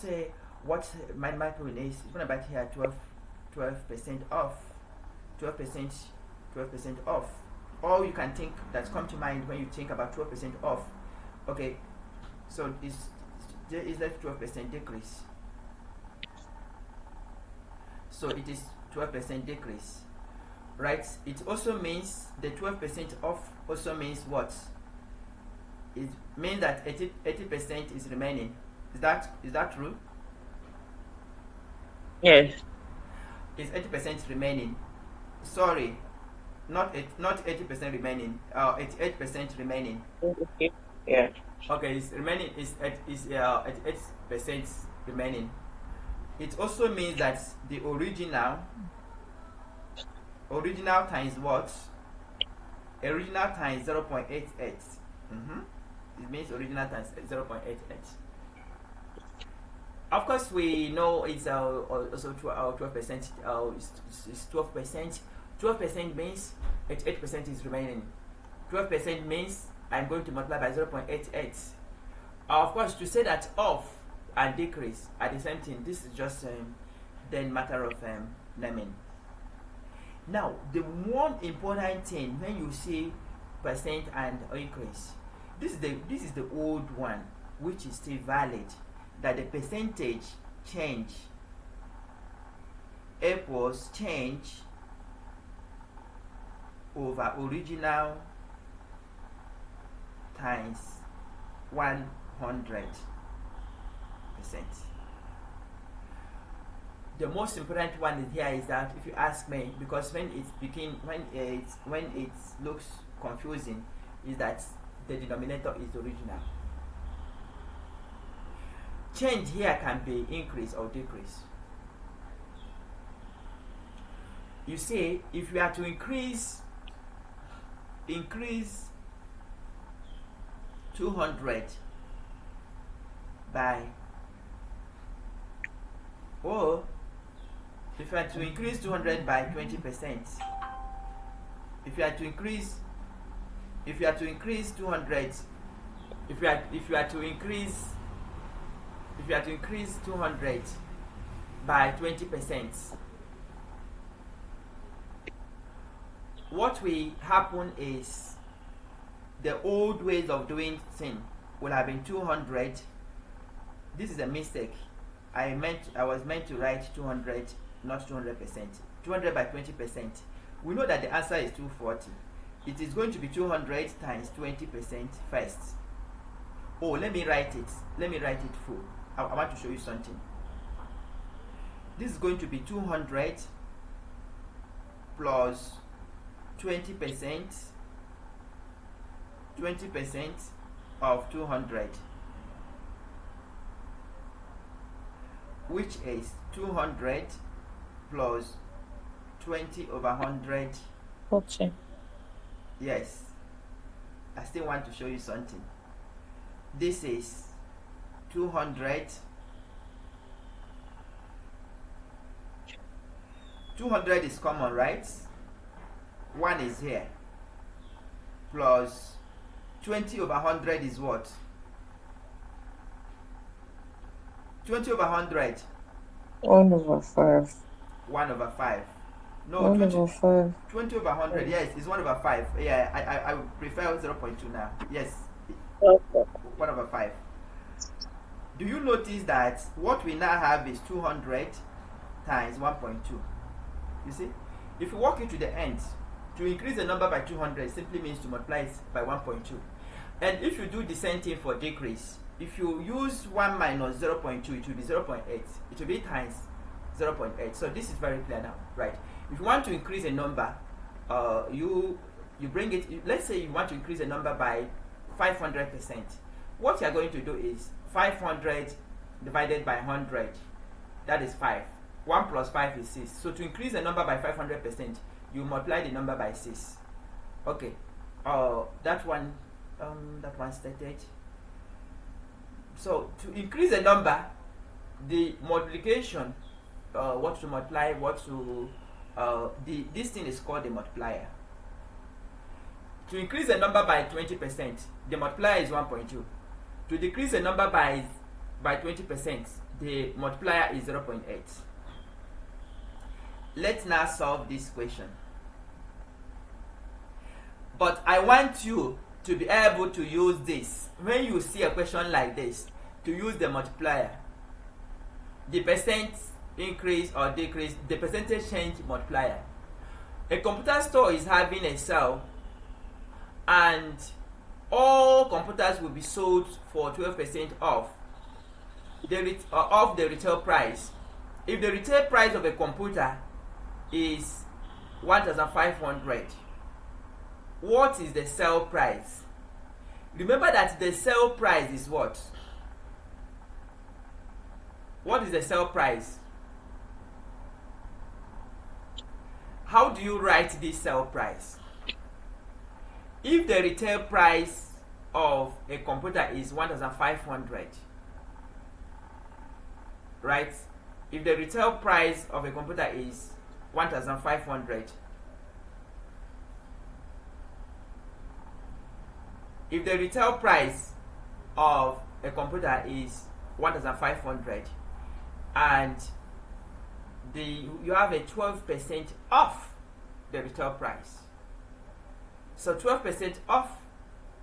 say what my point is, it's going to bet here 12% off, 12% off. All you can think that's come to mind when you think about 12% off. Okay, so there is that 12% decrease. So it is 12% decrease, right? It also means the 12% off also means what? It means that 80% is remaining. Is that true? Yes. Is 80% remaining? Sorry, not 80% remaining. 88% remaining. Okay. Yeah. Okay, it's remaining is 88% remaining. It also means that the original times what? Original times 0.88. It means original times 0.88. Of course, we know it's also 12%. It's 12%. 12% means 88% is remaining. 12% means I'm going to multiply by 0.88. Of course, to say that off and decrease are the same thing, this is just then matter of naming. Now, the one important thing when you see percent and increase, this is the old one, which is still valid, that the percentage change equals change over original times 100%. The most important one here is that, if you ask me, because when it looks confusing, is that the denominator is original. Change here can be increase or decrease. You see, if we are to increase 200 by, or if you are to increase 200 by 20%, if you are to increase 200 by 20%, what will happen is the old ways of doing things will have been 200. This is a mistake. I was meant to write 200, not 200%. 200 by 20%. We know that the answer is 240. It is going to be 200 times 20% first. Oh, let me write it full. I want to show you something. This is going to be 200 plus 20% of 200, which is 200 plus 20 over 100. Okay. Yes, I still want to show you something. This is 200. 200 is common, right? 1 is here. Plus 20 over 100 is what? 20 over 100. 1 over 5. 1 over 5. No, 1 over 5. 20 over 100, yes, it's 1 over 5. Yeah, I would prefer 0.2 now. Yes, Okay. 1 over 5. Do you notice that what we now have is 200 times 1.2? You see? If you work it to the end, to increase the number by 200 simply means to multiply it by 1.2. And if you do the same thing for decrease, if you use 1 minus 0.2, it will be 0.8. It will be times 0.8. So this is very clear now, right? If you want to increase a number, you bring it, let's say you want to increase a number by 500%. What you are going to do is 500 divided by 100, that is 5. 1 plus 5 is 6. So to increase a number by 500%, you multiply the number by 6. Okay. That one stated. So to increase a number, the multiplication, what to multiply, this thing is called the multiplier. To increase a number by 20%, the multiplier is 1.2. To decrease a number by by 20%, the multiplier is 0.8. Let's now solve this question. But I want you to be able to use this. When you see a question like this, to use the multiplier. The percent increase or decrease, the percentage change multiplier. A computer store is having a sale and all computers will be sold for 12% off the retail price. If the retail price of a computer is 1,500, what is the sale price? Remember that the sale price is what? What is the sale price? How do you write this sale price? If the retail price of a computer is 1,500, right? If the retail price of a computer is 1,500, if the retail price of a computer is 1,500 and you have a 12% off the retail price, so 12% off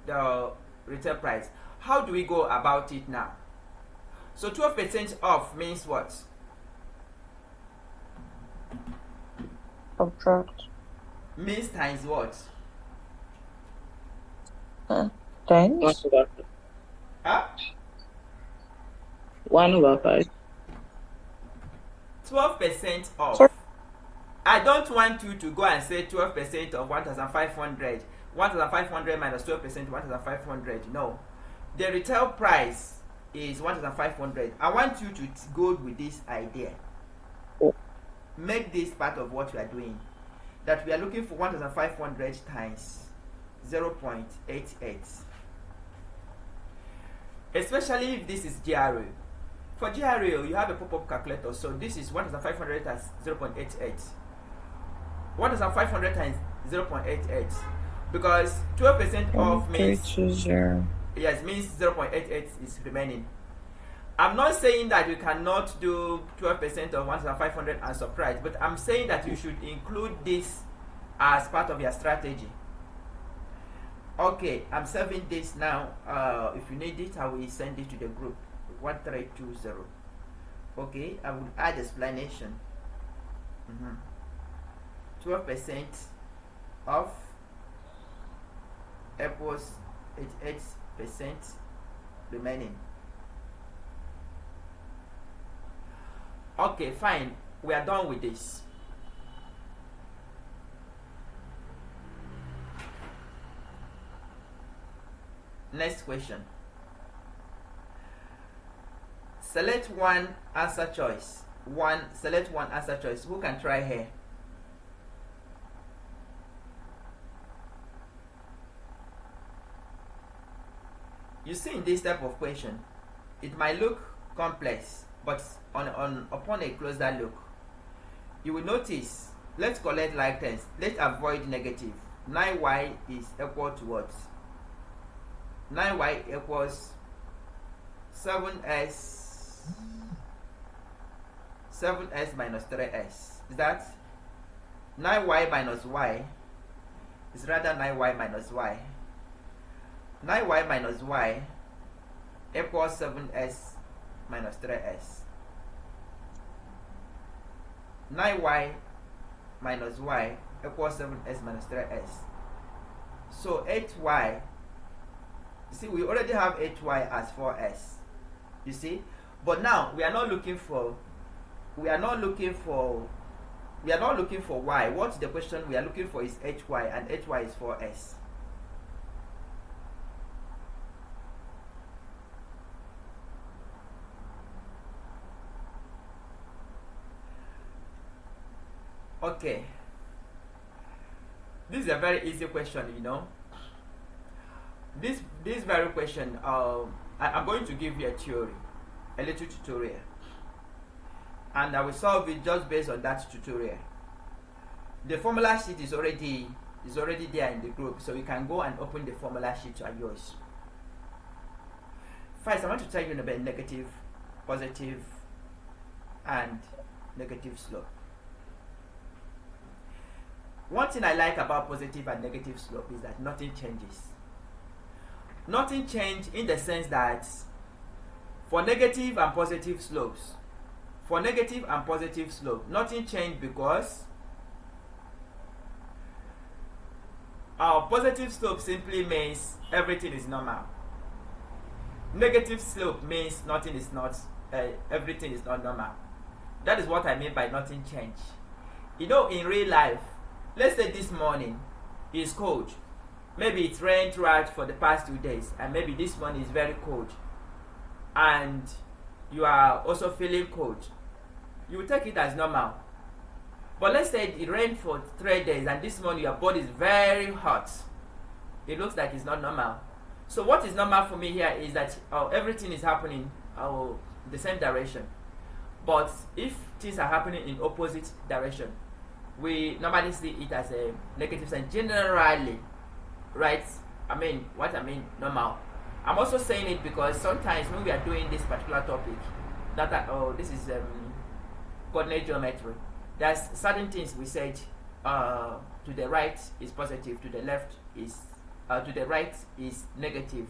the retail price, how do we go about it now? So 12% off means what? Subtract. Means times what? Times 1/5. 12% off. Sorry. I don't want you to go and say 12% of 1,500. 1,500 minus 12%, 1,500. No. The retail price is 1,500. I want you to go with this idea. Make this part of what we are doing. That we are looking for 1,500 times 0.88. Especially if this is GRE. For GRE, you have a pop-up calculator. So this is 1,500 times 0.88. 1,500 times 0.88. Because 12% off means 320. yes, means 0.88 is remaining. I'm not saying that you cannot do 12% of 1,500 and subtract, but I'm saying that you should include this as part of your strategy. Okay, I'm saving this now. If you need it, I will send it to the group 1320. Okay, I will add explanation. 12% of equals 88% remaining. Okay, fine. We are done with this. Next question. Select one answer choice. Select one answer choice. Who can try here? You see, in this type of question, it might look complex, but upon a closer look, you will notice. Let's collect like terms. Let's avoid negative. 9y is equal to what? 9y equals 7s minus 3s. Is that 9y minus y? Is rather 9y minus y. 9y minus y equals 7s minus 3s. 9y minus y equals 7s minus 3s. So 8y, you see, we already have 8y as 4s. You see, but now we are not looking for y. What's the question we are looking for is hy, and hy is 4s. Okay, this is a very easy question, you know. This very question, I'm going to give you a theory, a little tutorial, and I will solve it just based on that tutorial. The formula sheet is already there in the group, so you can go and open the formula sheet at yours. First, I want to tell you about negative positive and negative slope. One thing I like about positive and negative slope is that nothing changes. Nothing changes in the sense that for negative and positive slopes, nothing changed because our positive slope simply means everything is normal. Negative slope means nothing is not, everything is not normal. That is what I mean by nothing change. You know, in real life, let's say this morning is cold. Maybe it rained throughout for the past 2 days, and maybe this morning is very cold, and you are also feeling cold. You will take it as normal. But let's say it rained for 3 days, and this morning your body is very hot. It looks like it's not normal. So what is normal for me here is that everything is happening the same direction. But if things are happening in opposite direction, we normally see it as a negative sign generally, right? Normal. I'm also saying it because sometimes when we are doing this particular topic, this is coordinate geometry, there's certain things we said to the right is positive, to the left is to the right is negative,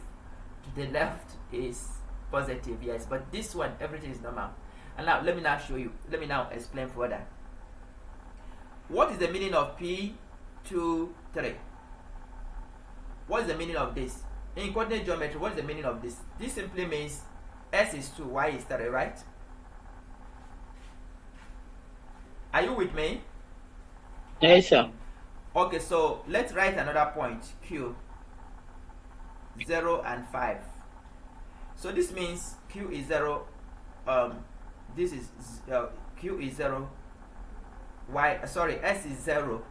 to the left is positive. Yes, but this one everything is normal. And now let me now show you, let me now explain further. What is the meaning of P 2 3? What is the meaning of this? In coordinate geometry, what is the meaning of this? This simply means S is 2, Y is 3, right? Are you with me? Yes, sir. Okay, so let's write another point, Q, 0 and 5. So this means Q is 0, this is Q is 0, S is 0,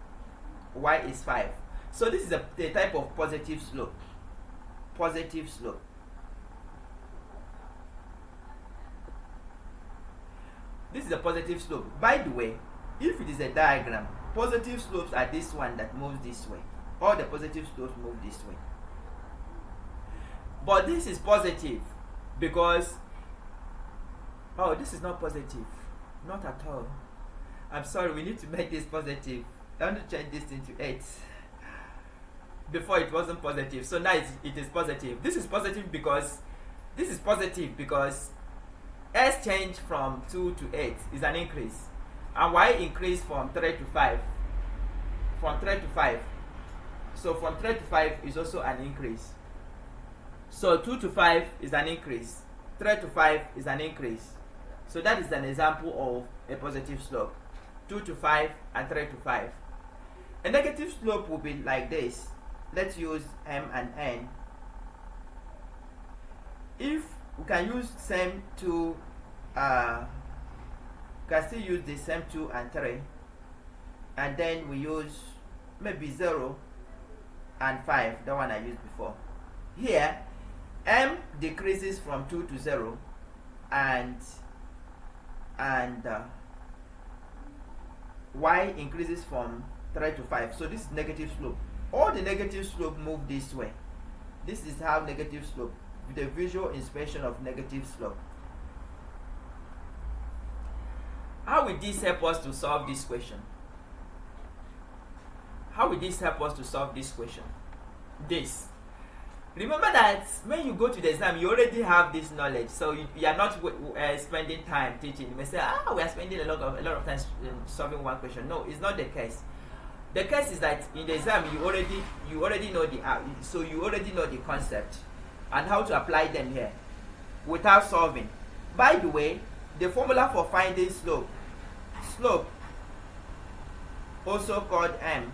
Y is 5. So this is a type of positive slope. Positive slope. This is a positive slope. By the way, if it is a diagram, positive slopes are this one that moves this way. All the positive slopes move this way. But this is positive because, oh, this is not positive. Not at all. I'm sorry, we need to make this positive. I want to change this into 8. Before it wasn't positive, so now it is positive. This is positive because S changed from 2 to 8 is an increase, and Y increased from 3 to 5. From 3 to 5. So from 3 to 5 is also an increase. So 2 to 5 is an increase. 3 to 5 is an increase. So that is an example of a positive slope. 2 to 5 and 3 to 5. A negative slope will be like this. Let's use M and N. If we can use same 2, can still use the same 2 and 3, and then we use maybe 0 and 5, the one I used before. Here, M decreases from 2 to 0, and Y increases from 3 to 5. So this is negative slope. All the negative slope move this way. This is how negative slope, the visual inspection of negative slope. How will this help us to solve this question? How will this help us to solve this question? This. Remember that when you go to the exam, you already have this knowledge, so you are not spending time teaching. You may say, we are spending a lot of time solving one question. No, it's not the case. The case is that in the exam you already know so you already know the concept and how to apply them here without solving. By the way, the formula for finding slope, also called M,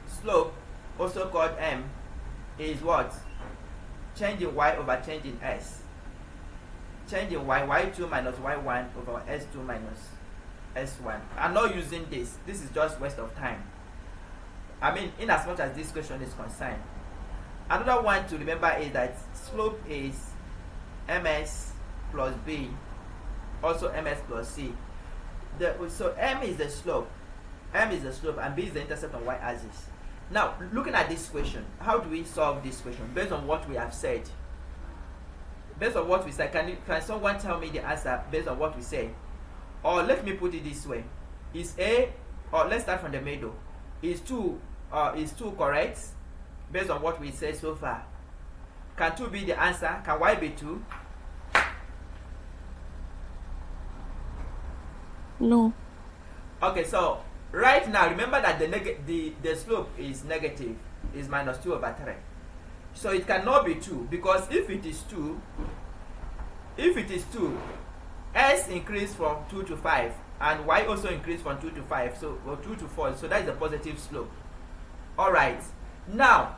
slope, also called M, is what? Change in Y over change in S. Change in Y, Y2 minus Y1 over S2 minus S1. I'm not using this. This is just waste of time. I mean, in as much as this question is concerned. Another one to remember is that slope is MS plus B, also MS plus C. So M is the slope, and B is the intercept on Y-axis. Now, looking at this question, how do we solve this question based on what we have said? based on what we said. Can someone tell me the answer based on what we say? Or let me put it this way: is A, or let's start from the middle. Is 2 correct based on what we said so far? Can 2 be the answer? Can Y be 2? No. Okay, so right now remember that the slope is negative, is minus 2 over 3. So it cannot be 2, because if it is 2, S increased from 2 to 5 and Y also increased from 2 to 5, so or 2 to 4, so that is a positive slope. Alright, now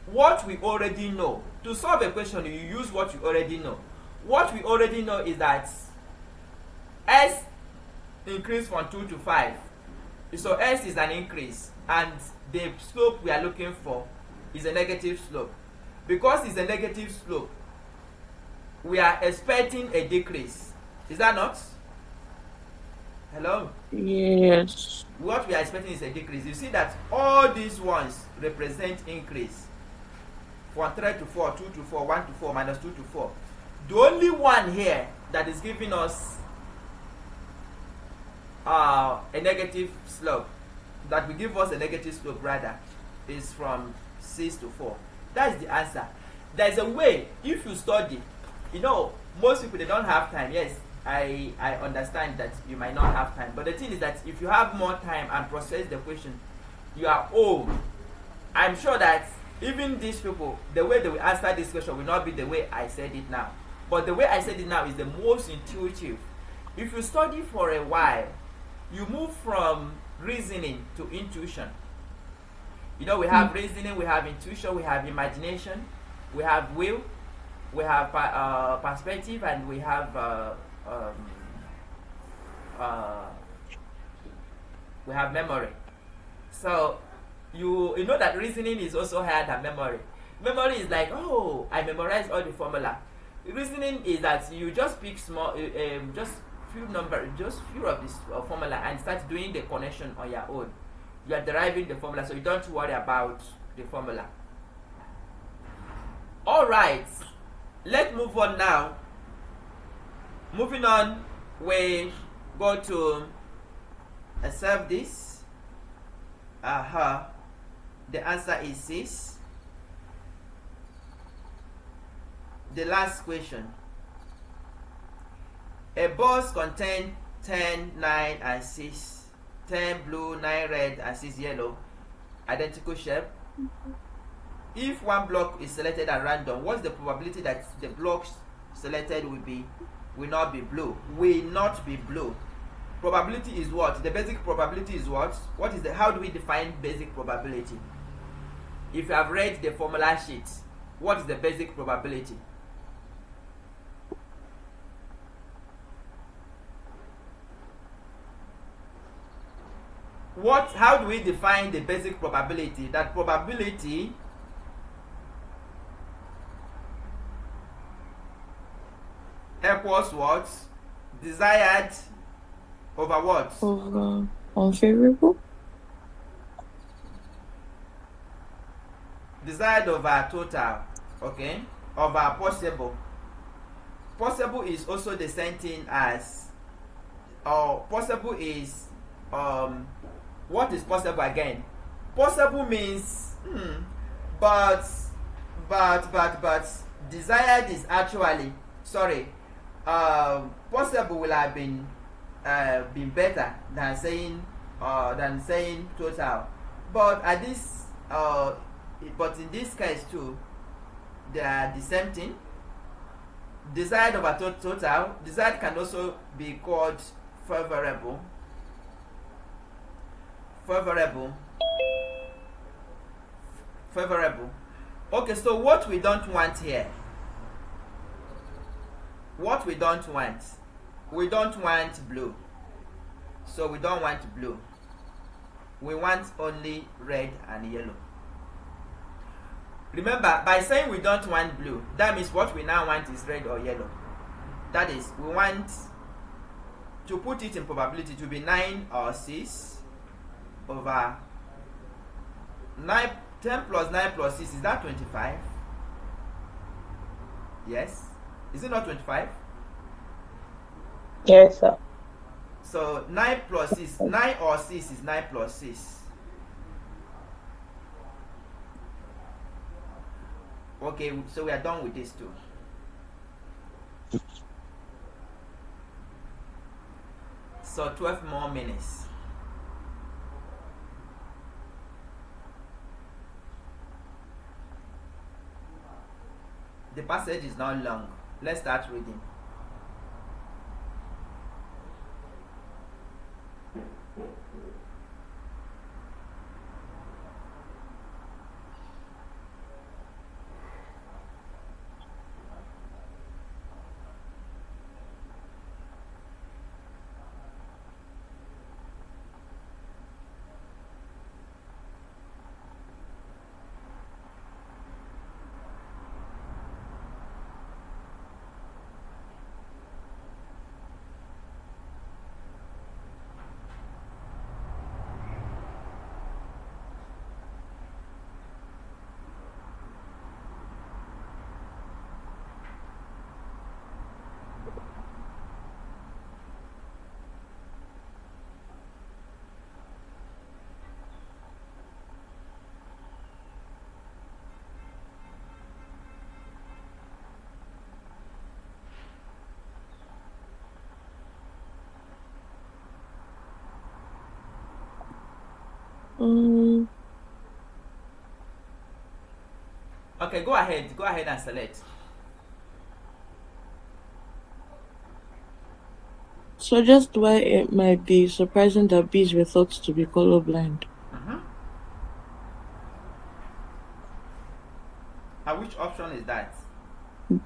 what we already know, to solve a question you use what you already know. What we already know is that S increased from 2 to 5, so S is an increase, and the slope we are looking for is a negative slope. Because it's a negative slope, we are expecting a decrease. Is that not? Hello? Yes. What we are expecting is a decrease. You see that all these ones represent increase. From 3 to 4, 2 to 4, 1 to 4, minus 2 to 4. The only one here that is giving us a negative slope, that will give us a negative slope rather, is from 6 to 4. That is the answer. There is a way, if you study, you know, most people, they don't have time. Yes, I understand that you might not have time, but the thing is that if you have more time and process the question, you are old. I'm sure that even these people, the way they will answer this question will not be the way I said it now. But the way I said it now is the most intuitive. If you study for a while, you move from reasoning to intuition. You know, we have reasoning, we have intuition, we have imagination, we have will, we have perspective, and we have memory. So you know that reasoning is also higher than memory. Memory is like, oh, I memorized all the formula. Reasoning is that you just pick small, just few of this formula and start doing the connection on your own. You are deriving the formula, so you don't worry about the formula. All right, let's move on now. Moving on, we go to solve this. The answer is 6. The last question. A box contains 10, 9, and 6. 10 blue, 9 red, and 6 yellow. Identical shape. If one block is selected at random, what's the probability that the blocks selected will not be blue? Will not be blue. Probability is what? The basic probability is what? How do we define basic probability? If you have read the formula sheet, what is the basic probability? How do we define the basic probability? That probability equals what? Desired over what? Over unfavorable. Desired over total, okay? Over possible. Possible is also the same thing as, possible is, what is possible again? Possible means, but desired is actually, sorry, possible will have been better than saying total. But at this, but in this case too, they are the same thing. Desired over total. Desired can also be called favorable. Favorable. Okay, so what we don't want here. What we don't want. We don't want blue. So we don't want blue. We want only red and yellow. Remember, by saying we don't want blue, that means what we now want is red or yellow. That is, we want to put it in probability to be 9 or 6 over 9. 10 plus 9 plus 6, is that 25? Yes. Is it not 25? Yes, sir. So 9 plus 6, 9 or 6 is 9 plus 6. Okay, so we are done with this too. So 12 more minutes. The passage is now long. Let's start reading. Okay, go ahead and select. Suggest why it might be surprising that bees were thought to be colorblind. And which option is that?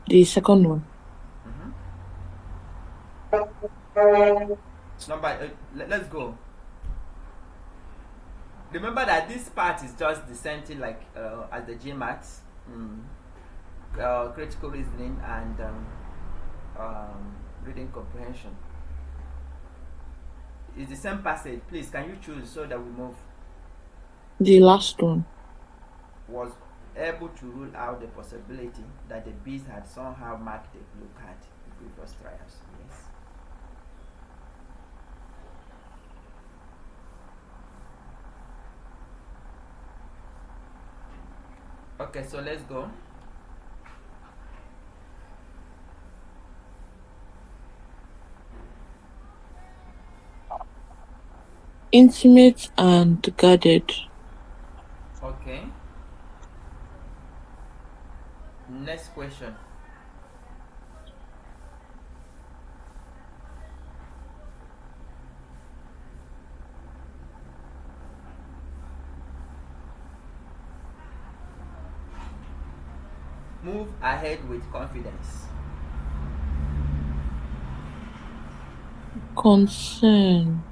The second one. Let's go. Remember that this part is just the same thing like as the GMAT, critical reasoning and reading comprehension. It's the same passage. Please, can you choose so that we move? The last one. Was able to rule out the possibility that the bees had somehow marked a blue card in previous trials. Yes. Okay, so let's go. Intimate and guarded. Okay. Next question. Move ahead with confidence. Concern.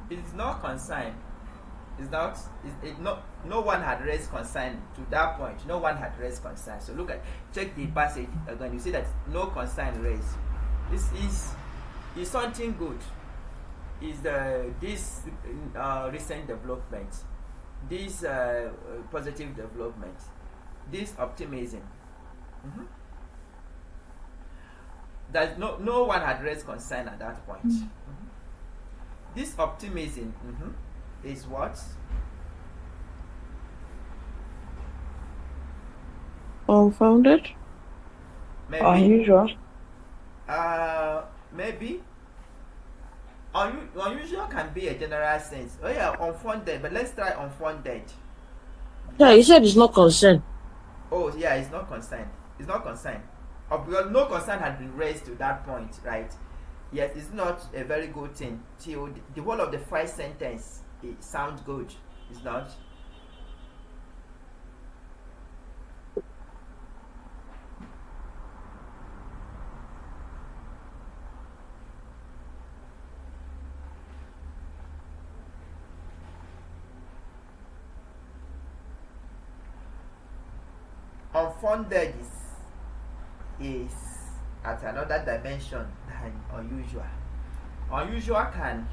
It's not concern. It's not. No one had raised concern to that point. No one had raised concern. So check the passage again. You see that no concern raised. This is something good. Is this recent development, this positive development, this optimism. That no one had raised concern at that point. This optimism is what? Unfounded. Maybe. Unusual. Maybe. Unusual can be a general sense. Oh yeah, unfounded. But let's try unfounded. Yeah, you said it's not concern. Oh yeah, it's not concern. It's not concern. Because no concern had been raised to that point, right? Yes, it's not a very good thing. Till the whole of the first sentence, it sounds good. It's not. Unfounded is at another dimension than unusual. Unusual can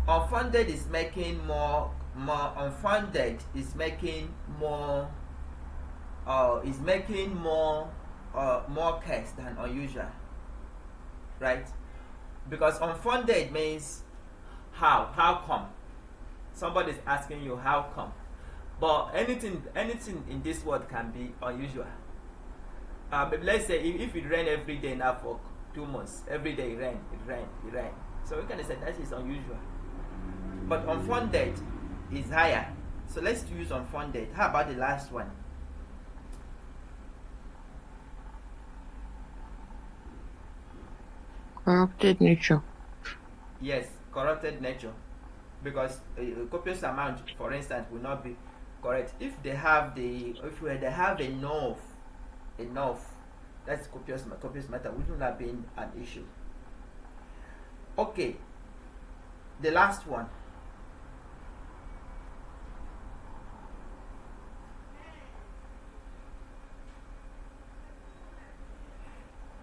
unfounded is making more unfounded is making more is making more cash than unusual, right? Because unfunded means how come. Somebody is asking you how come, but anything in this world can be unusual. Maybe let's say if it rain every day now for 2 months, every day it rain, so we can say that is unusual. But unfunded is higher, so let's use unfunded. How about the last one? Corrupted nature. Yes, corrupted nature, because a copious amount, for instance, will not be correct if they have enough, that's copious matter, wouldn't have been an issue. Okay, the last one.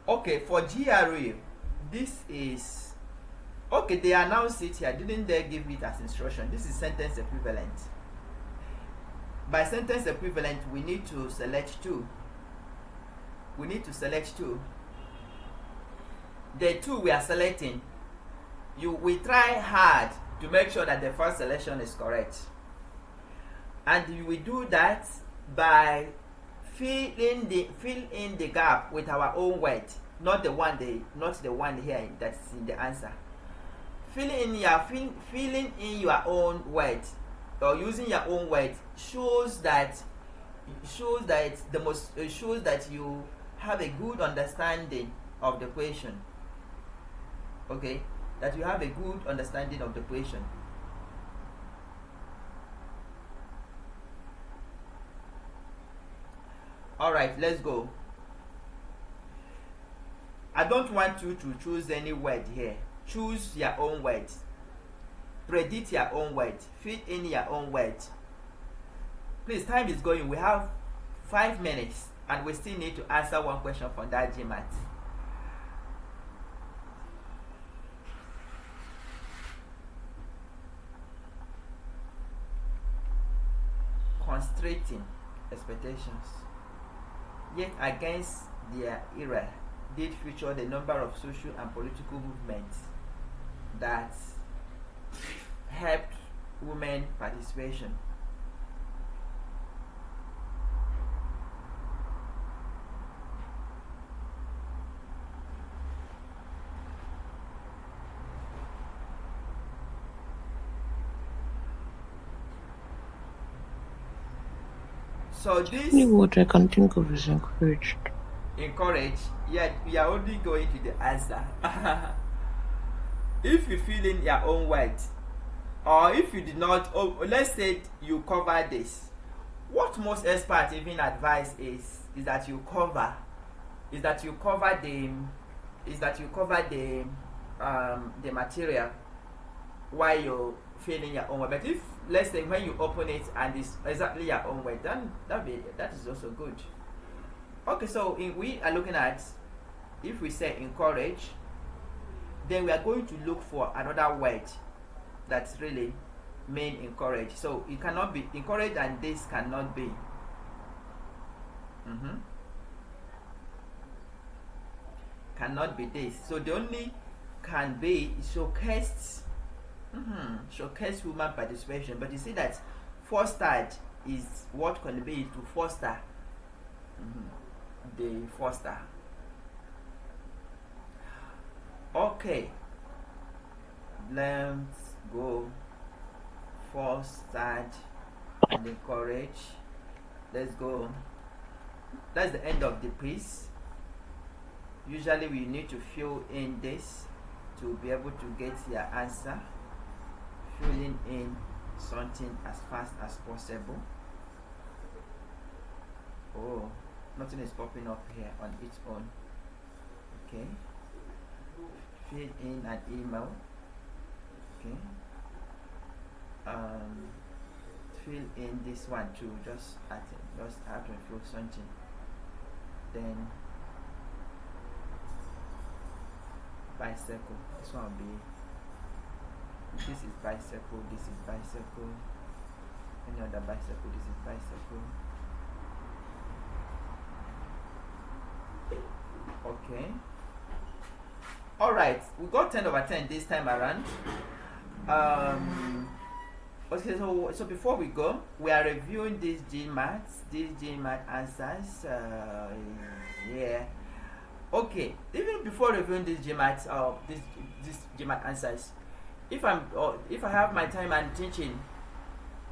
Okay, for GRE, this is okay. They announced it here, didn't they give it as instruction? This is sentence equivalent. By sentence equivalent, we need to select two. The two we are selecting, we try hard to make sure that the first selection is correct, and we do that by fill in the gap with our own word, not the one here that's in the answer. Filling in your own word, or using your own word, shows that you have a good understanding of the question. Okay, that you have a good understanding of the question. All right, let's go. I don't want you to choose any word here. Choose your own word. Predict your own word. Fill in your own word. Please, time is going. We have 5 minutes and we still need to answer one question from that GMAT. Constraining expectations, yet against their era, did feature the number of social and political movements that helped women participation. So this What I can think of is encouraged. Encourage, yet we are only going to the answer. If you fill in your own words, or if you did not, let's say you cover this, what most experts even advise is that you cover the material while you're filling your own word. But if, let's say, when you open it and it's exactly your own word, then that is also good. Okay, so we are looking at, if we say encourage, then we are going to look for another word that's really mean encourage. So it cannot be encourage, and this cannot be. Cannot be this. So the only can be showcased. Showcase woman participation. But you see that fostered is what can be to foster. The foster. Okay, let's go. Fostered and encourage. Let's go. That's the end of the piece. Usually we need to fill in this to be able to get your answer. Filling in something as fast as possible. Oh, nothing is popping up here on its own. Okay, fill in an email. Okay, fill in this one too, just have to fill something. Then bicycle, this one will be, this is bicycle, this is bicycle, any other bicycle, this is bicycle. Okay. All right, we got 10 over 10 this time around. Okay, so before we go, we are reviewing these GMAT answers. Yeah. Okay. Even before reviewing these GMAT this GMAT answers, if I have my time and teaching,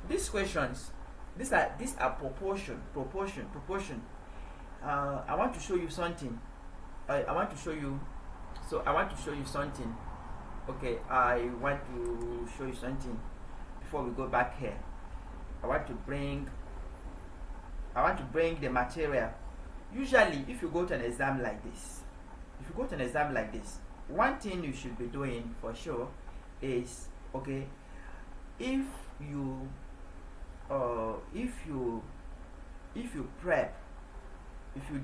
these questions, these are proportion. I want to show you something. I want to show you something. Okay, I want to show you something before we go back here. I want to bring the material. Usually, if you go to an exam like this, one thing you should be doing for sure is, okay, if you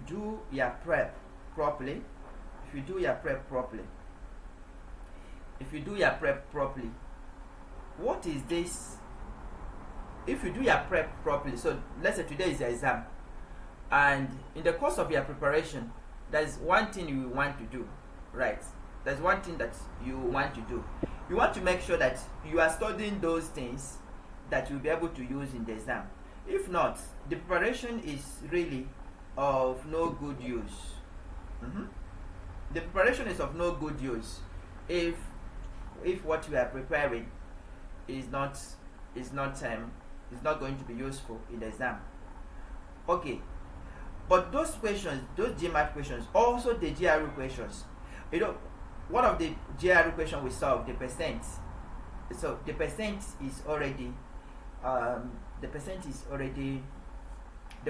do your prep properly, what is this? If you do your prep properly, so let's say today is the exam, and in the course of your preparation, there's one thing you want to do, right? There's one thing that you want to do. You want to make sure that you are studying those things that you'll be able to use in the exam. If not, the preparation is really of no good use. The preparation is of no good use if what you are preparing is not going to be useful in the exam. Okay, but those questions, those GMAT questions, also the GRE questions, one of the GRE questions we solve, the percent. So the percent is already the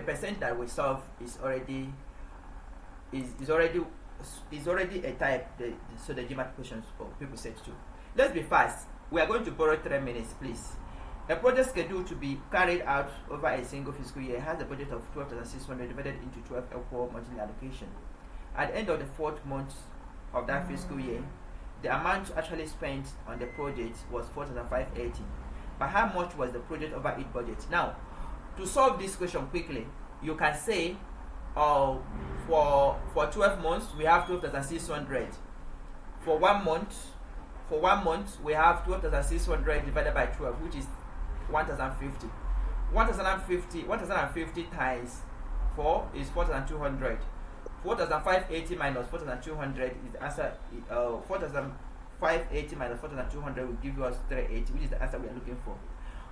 percent that we solve is already a type. So the GMAT questions, people said too. Let's be fast. We are going to borrow 3 minutes, please. A project scheduled to be carried out over a single fiscal year has a budget of 12,600 divided into 12 equal monthly allocation. At the end of the 4th month of that fiscal year, the amount actually spent on the project was 4,580. But how much was the project over its budget? Now, to solve this question quickly, you can say for 12 months we have 12,600. For 1 month, we have 12,600 divided by 12, which is 1,050. 1,050 times 4 is 4,200. 4,580 minus 4,200 is the answer. 4,580 minus 4,200 will give us 380, which is the answer we are looking for.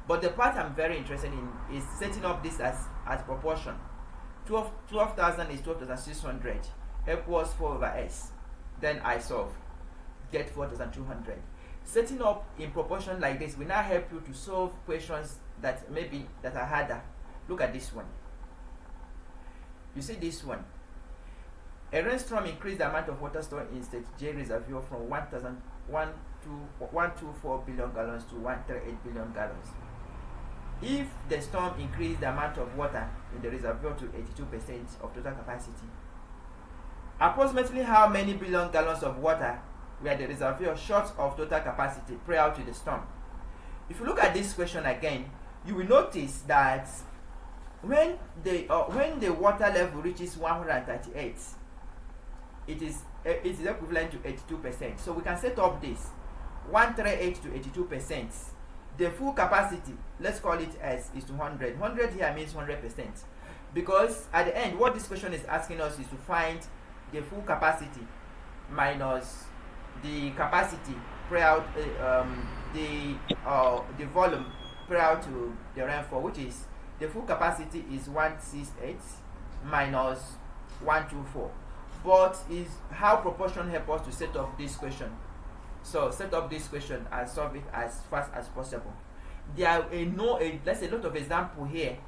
But the part I'm very interested in is setting up this as proportion. 12,000 is 12,600 equals 4 over s. Then I solve, get 4,200. Setting up in proportion like this will now help you to solve questions that are harder. Look at this one. You see this one. A rainstorm increased the amount of water stored in state J reservoir from 124 billion gallons to 138 billion gallons. If the storm increased the amount of water in the reservoir to 82% of total capacity, approximately how many billion gallons of water were the reservoir short of total capacity prior to the storm? If you look at this question again, you will notice that when the water level reaches 138, it is equivalent to 82%. So we can set up this 138 to 82%. The full capacity, let's call it S, is to 100. 100 here means 100%, because at the end, what this question is asking us is to find the full capacity minus the capacity prior the volume prior to the rainfall, which is the full capacity is 168 minus 124. But is how proportion help us to set up this question. So set up this question and solve it as fast as possible. There are a lot of example here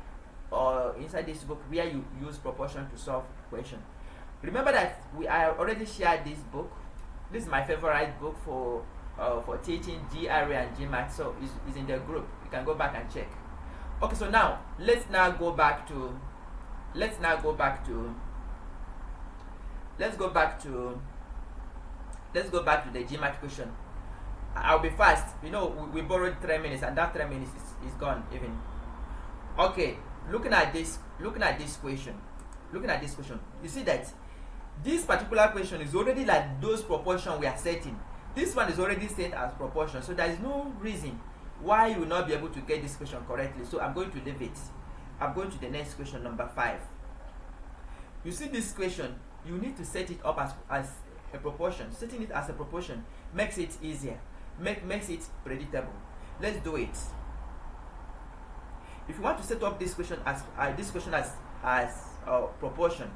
inside this book where you use proportion to solve question. Remember that I already shared this book. This is my favorite book for teaching GRE and GMAT. So it's in the group. You can go back and check. Okay, so now let's go back to the GMAT question. I'll be fast. We borrowed 3 minutes, and that 3 minutes is gone even. Okay, looking at this question. You see that this this particular question is already like those proportion we are setting. This one is already set as proportion, so there is no reason why you will not be able to get this question correctly. So I'm going to leave it. I'm going to the next question, number 5. You see this question, you need to set it up as a proportion. Setting it as a proportion makes it easier, makes it predictable. Let's do it. If you want to set up this question as proportion,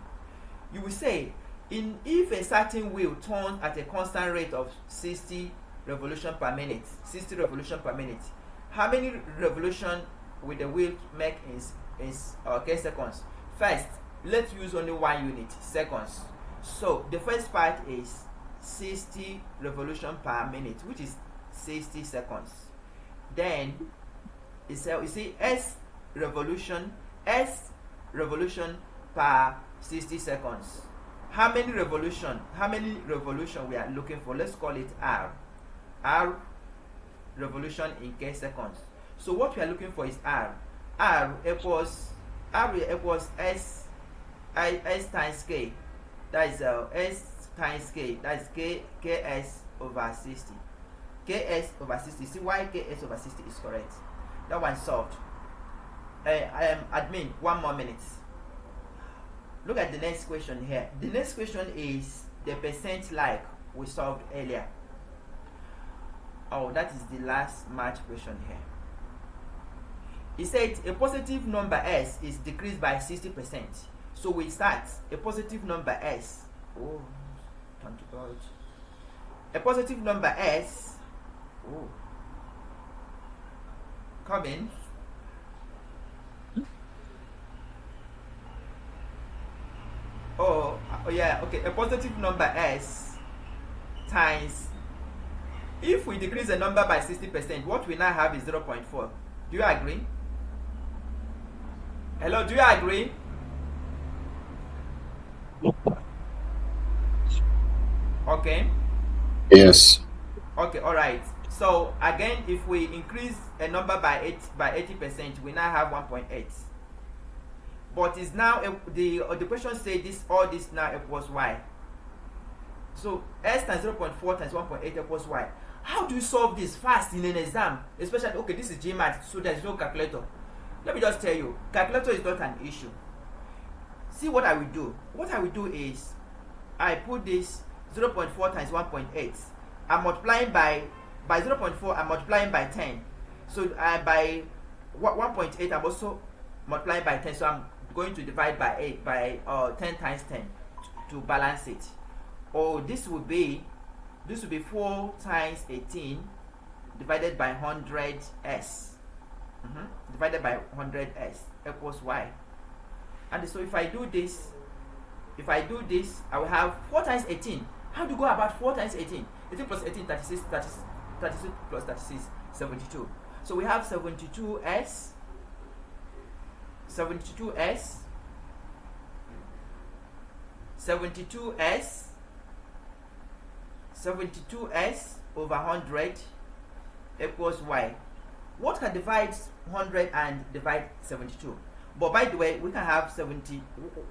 you will say, if a certain wheel turns at a constant rate of 60 revolution per minute, how many revolution will the wheel make in seconds? First, let's use only one unit, seconds. So the first part is 60 revolution per minute, which is 60 seconds. Then you see S revolution per 60 seconds. How many revolution we are looking for? Let's call it R revolution in k seconds. So what we are looking for is R equals S times K. That is S times K. That is KS over 60. KS over 60. See why KS over 60 is correct. That one solved. Admin, 1 more minute. Look at the next question here. The next question is the percent like we solved earlier. Oh, that is the last match question here. It said a positive number S is decreased by 60%. So we start a positive number S. Oh, time to go out. A positive number S. Oh, come in. Oh yeah, okay. A positive number S times, if we decrease a number by 60%, what we now have is 0.4. Do you agree? Hello, do you agree? Okay. Yes. Okay, all right. So again, if we increase a number by 80%, we now have 1.8. But is now the question says this, all this now equals y. So S times 0.4 times 1.8 equals y. How do you solve this fast in an exam? Especially, okay, this is GMAT, so there's no calculator. Let me just tell you, calculator is not an issue. See what I will do. What I will do is, I put this 0.4 times 1.8. I'm multiplying by 0.4, I'm multiplying by 10. So by 1.8, I'm also multiplying by 10. So I'm going to divide by 8 by 10 times 10 to balance it. Or this will be 4 times 18 divided by 100s. Divided by 100s equals y. And so if I do this, I will have 4 times 18. How do you go about 4 times 18? 18 plus 18, 36 plus 36, 72. So we have 72s over 100 equals y. What can divide 100 and divide 72? But by the way, we can have 70.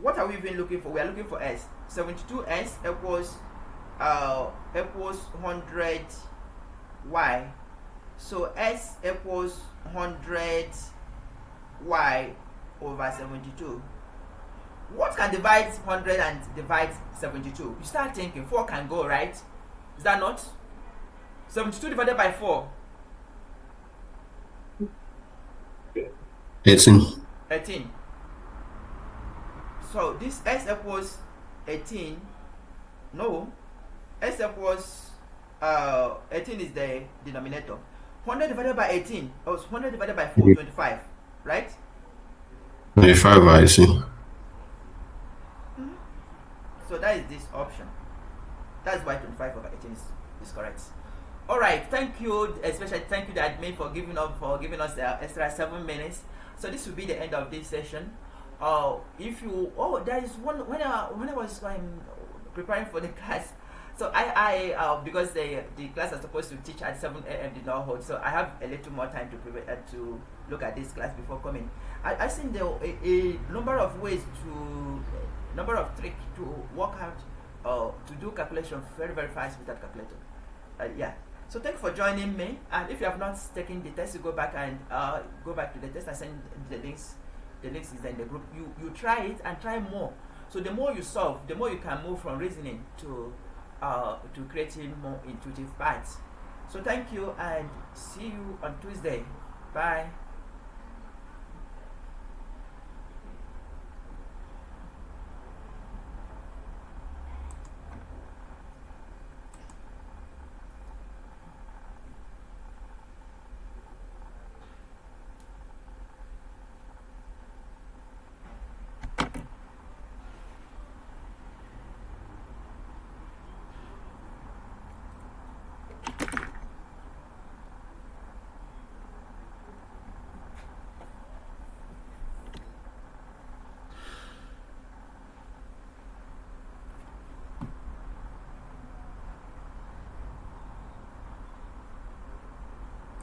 What are we even looking for? We are looking for s. 72s equals 100 y. So s equals 100 y over 72. What can divide 100 and divide 72? You start thinking 4 can go, right? Is that not? 72 divided by 4. 18. So this s equals 18. No, s equals 18 is the denominator. 100 divided by 18. Oh, 100 divided by 4, 25, right? 25, I see. So that is this option. That's why 25 over 18 is correct. All right, thank you, especially thank you the admin for giving us the extra 7 minutes. So this will be the end of this session. There is one when I was preparing for the class. So I because the class is supposed to teach at 7 a.m. did not hold, so I have a little more time to prepare to look at this class before coming. I think there are a number of ways number of tricks to work out to do calculation very, very fast with that calculator. Yeah. So thank you for joining me. And if you have not taken the test, you go back and go back to the test. I send the links. The links is in the group. You try it and try more. So the more you solve, the more you can move from reasoning to creating more intuitive parts. So thank you and see you on Tuesday. Bye.